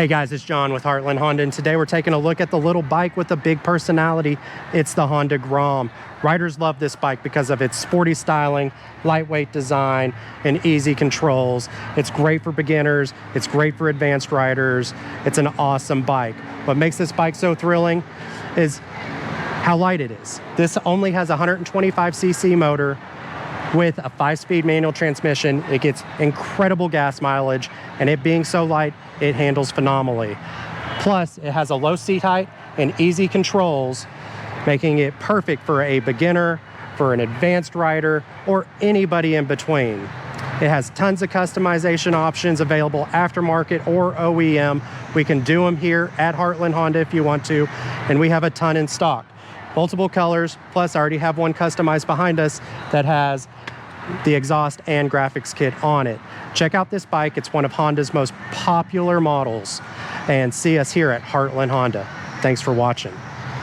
Hey guys, it's John with Heartland Honda, and today we're taking a look at the little bike with a big personality. It's the Honda Grom. Riders love this bike because of its sporty styling, lightweight design, and easy controls. It's great for beginners. It's great for advanced riders. It's an awesome bike. What makes this bike so thrilling is how light it is. This only has a 125cc motor with a 5-speed manual transmission. It gets incredible gas mileage, and it being so light, it handles phenomenally. Plus, it has a low seat height and easy controls, making it perfect for a beginner, for an advanced rider, or anybody in between. It has tons of customization options available aftermarket or OEM. We can do them here at Heartland Honda if you want to, and we have a ton in stock. Multiple colors, plus I already have one customized behind us that has the exhaust and graphics kit on it. Check out this bike. It's one of Honda's most popular models. And see us here at Heartland Honda. Thanks for watching.